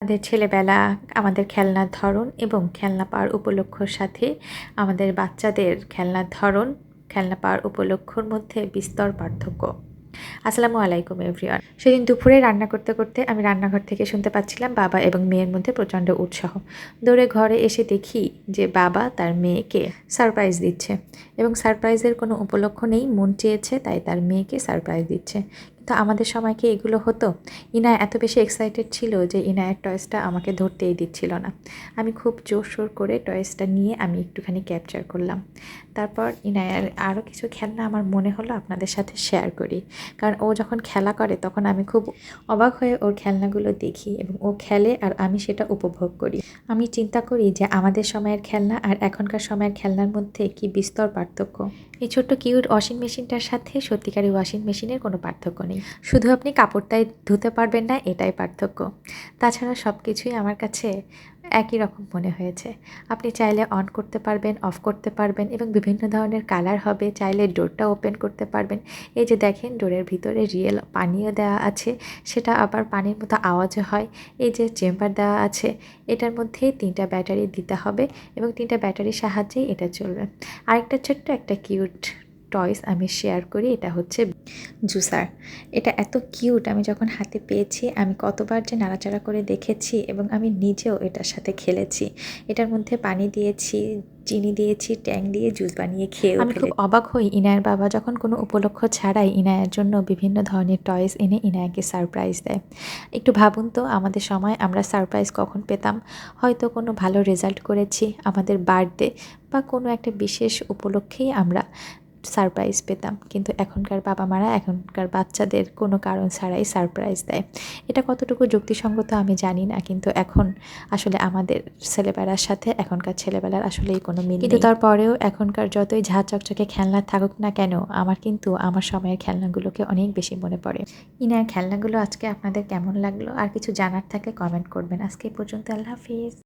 আমাদের ছেলেবেলা, আমাদের খেলনার ধরন এবং খেলনা পাওয়ার উপলক্ষর সাথে আমাদের বাচ্চাদের খেলনার ধরন, খেলনা পাওয়ার উপলক্ষর মধ্যে বিস্তর পার্থক্য। আসসালামু আলাইকুম এভরিওয়ান। সেদিন দুপুরে রান্না করতে করতে আমি রান্নাঘর থেকে শুনতে পাচ্ছিলাম বাবা এবং মেয়ের মধ্যে প্রচণ্ড উৎসাহ। দৌড়ে ঘরে এসে দেখি যে বাবা তার মেয়েকে সারপ্রাইজ দিচ্ছে এবং সারপ্রাইজের কোনো উপলক্ষ নেই, মন চেয়েছে তাই তার মেয়েকে সারপ্রাইজ দিচ্ছে। তো আমাদের সময় কি এগুলো হতো? ইনায়া এত বেশি এক্সাইটেড ছিল যে ইনায়ার টয়েসটা আমাকে ধরতেই দিচ্ছিল না। আমি খুব জোরসোর করে টয়েসটা নিয়ে আমি একটুখানি ক্যাপচার করলাম। তারপর ইনায়ার আরও কিছু খেলনা আমার মনে হলো আপনাদের সাথে শেয়ার করি, কারণ ও যখন খেলা করে তখন আমি খুব অবাক হয়ে ওর খেলনাগুলো দেখি এবং ও খেলে আর আমি সেটা উপভোগ করি। আমি চিন্তা করি যে আমাদের সময়ের খেলনা আর এখনকার সময়ের খেলনার মধ্যে কি বিস্তর পার্থক্য। এই ছোট্ট কিউট ওয়াশিং মেশিনটার সাথে সত্যিকারের ওয়াশিং মেশিনের কোনো পার্থক্য নেই, শুধু আপনি কাপড়টাই ধুতে পারবেন না, এটাই পার্থক্য। তাছাড়া সব কিছুই আমার কাছে একই রকম মনে হয়েছে। আপনি চাইলে অন করতে পারবেন, অফ করতে পারবেন এবং বিভিন্ন ধরনের কালার হবে। চাইলে ডোরটা ওপেন করতে পারবেন। এই যে দেখেন ডোরের ভিতরে রিয়েল পানিও দেওয়া আছে, সেটা আবার পানির মতো আওয়াজও হয়। এই যে চেম্বার দেওয়া আছে, এটার মধ্যে 3টা ব্যাটারি দিতে হবে এবং 3টা ব্যাটারির সাহায্যেই এটা চলবে। আরেকটা ছোট্ট একটা কিউট টয়েস আমি শেয়ার করি, এটা হচ্ছে জুসার। এটা এত কিউট, আমি যখন হাতে পেয়েছি আমি কতবার যে নাড়াচাড়া করে দেখেছি এবং আমি নিজেও এটার সাথে খেলেছি। এটার মধ্যে পানি দিয়েছি, চিনি দিয়েছি, ট্যাং দিয়ে জুস বানিয়ে খেয়েও আমি খুব অবাক হই ইনায়ের বাবা যখন কোনো উপলক্ষ ছাড়াই ইনায়ের জন্য বিভিন্ন ধরনের টয়েস এনে ইনায়াকে সারপ্রাইজ দেয়। একটু ভাবুন তো, আমাদের সময় আমরা সারপ্রাইজ কখন পেতাম? হয়তো কোনো ভালো রেজাল্ট করেছি, আমাদের বার্থডে বা কোনো একটা বিশেষ উপলক্ষেই আমরা সারপ্রাইজ পেতাম, কিন্তু এখনকার বাবা মারা এখনকার বাচ্চাদের কোনো কারণ ছাড়াই সারপ্রাইজ দেয়। এটা কতটুকু যুক্তিসঙ্গত আমি জানি না, কিন্তু এখন আসলে আমাদের ছেলেবেলার সাথে এখনকার ছেলেবেলার আসলেই কোনো মিল নেই। কিন্তু তারপরেও এখনকার যতই ঝাঁ চকচকে খেলনা থাকুক না কেন, আমার কিন্তু আমার সময়ের খেলনাগুলোকে অনেক বেশি মনে পড়ে। ইনার খেলনাগুলো আজকে আপনাদের কেমন লাগলো? আর কিছু জানার থাকলে কমেন্ট করবেন। আজকে এই পর্যন্ত, আল্লাহ হাফিজ।